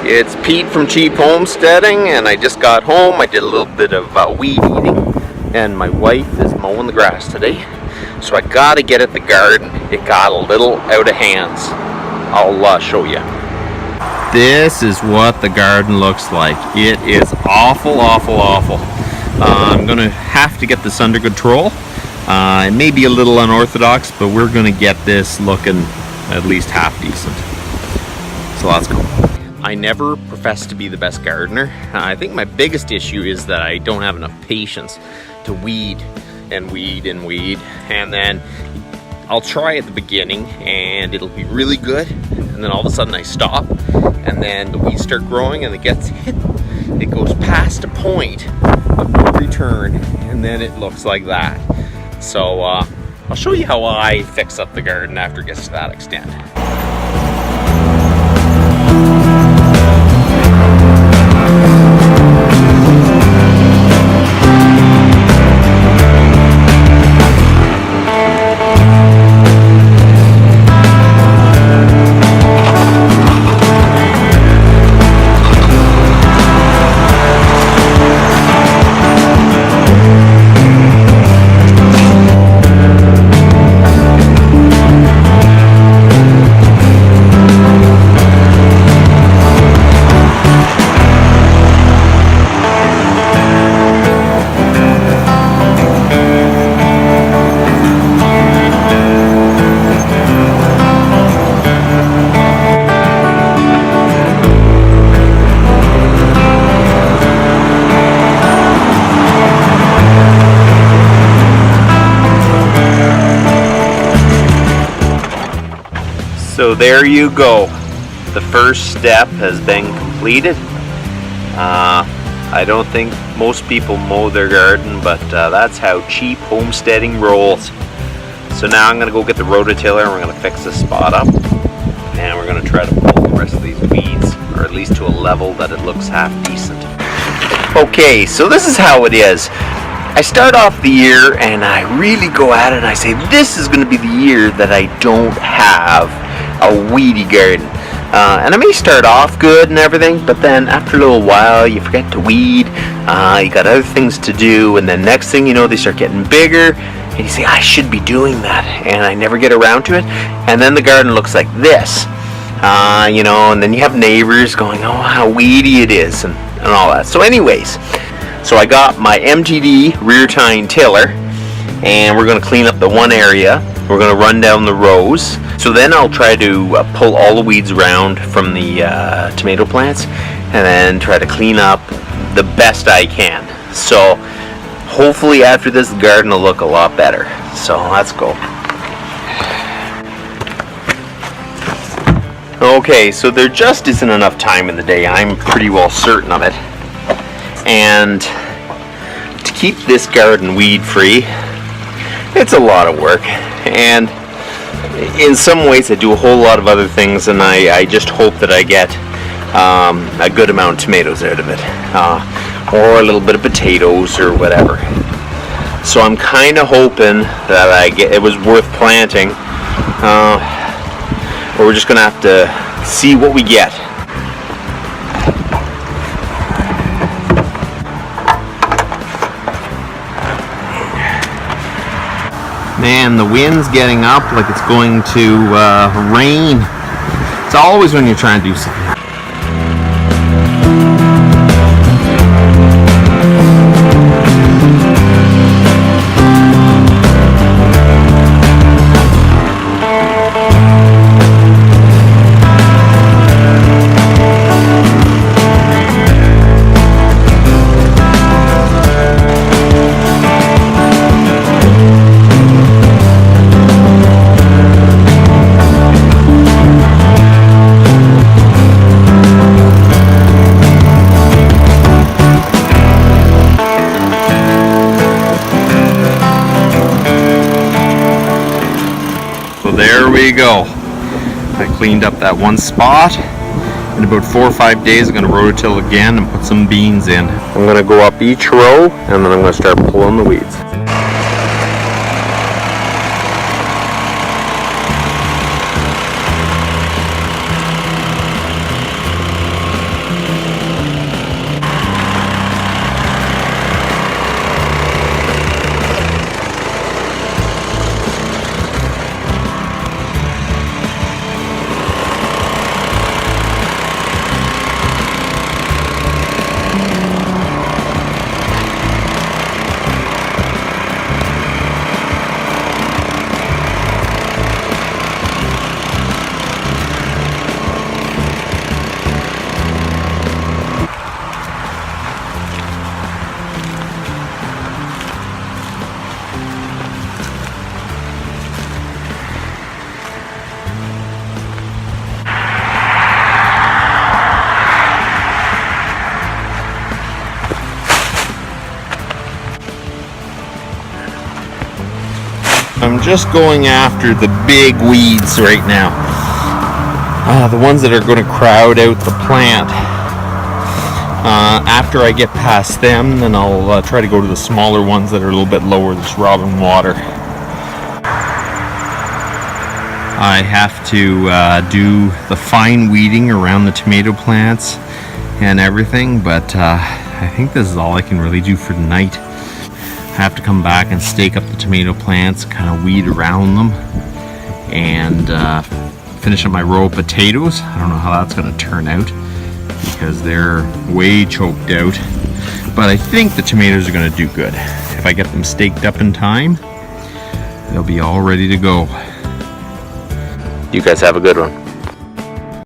It's Pete from Cheap Homesteading, and I just got home. I did a little bit of weed eating, and my wife is mowing the grass today. So I gotta get at the garden. It got a little out of hands. I'll show you. This is what the garden looks like. It is awful, awful, awful. I'm gonna have to get this under control. It may be a little unorthodox, but we're gonna get this looking at least half decent. So let's go. I never profess to be the best gardener. I think my biggest issue is that I don't have enough patience to weed and weed and weed, and then I'll try at the beginning and it'll be really good, and then all of a sudden I stop, and then the weeds start growing and it goes past a point of no return, and then it looks like that. So I'll show you how I fix up the garden after it gets to that extent. So there you go. The first step has been completed. I don't think most people mow their garden, but that's how cheap homesteading rolls. So now I'm going to go get the rototiller and we're going to fix this spot up. And we're going to try to pull the rest of these weeds, or at least to a level that it looks half decent. Okay, so this is how it is. I start off the year and I really go at it and I say, this is going to be the year that I don't have a weedy garden. And I may start off good and everything, but then after a little while you forget to weed, you got other things to do, and then next thing you know they start getting bigger and you say, I should be doing that, and I never get around to it, and then the garden looks like this. And then you have neighbors going, oh, how weedy it is, and all that. So anyways, so I got my MTD rear tine tiller, and we're going to clean up the one area. We're going to run down the rows. So then I'll try to pull all the weeds around from the tomato plants, and then try to clean up the best I can. So hopefully after this, the garden will look a lot better. So let's go. Okay, so there just isn't enough time in the day. I'm pretty well certain of it. And to keep this garden weed free, it's a lot of work. And in some ways I do a whole lot of other things, and I just hope that I get a good amount of tomatoes out of it, or a little bit of potatoes or whatever. So I'm kind of hoping that it was worth planting, or we're just gonna have to see what we get. Man, the wind's getting up like it's going to rain. It's always when you're trying to do something. There we go. I cleaned up that one spot, In about 4 or 5 days, I'm going to rototill again and put some beans in. I'm going to go up each row and then I'm going to start pulling the weeds. I'm just going after the big weeds right now. The ones that are going to crowd out the plant. After I get past them, then I'll try to go to the smaller ones that are a little bit lower, just robbing water. I have to do the fine weeding around the tomato plants and everything, but I think this is all I can really do for tonight. I have to come back and stake up the tomato plants, kind of weed around them, and finish up my row of potatoes. I don't know how that's going to turn out because they're way choked out, but I think the tomatoes are going to do good. If I get them staked up in time, they'll be all ready to go. You guys have a good one.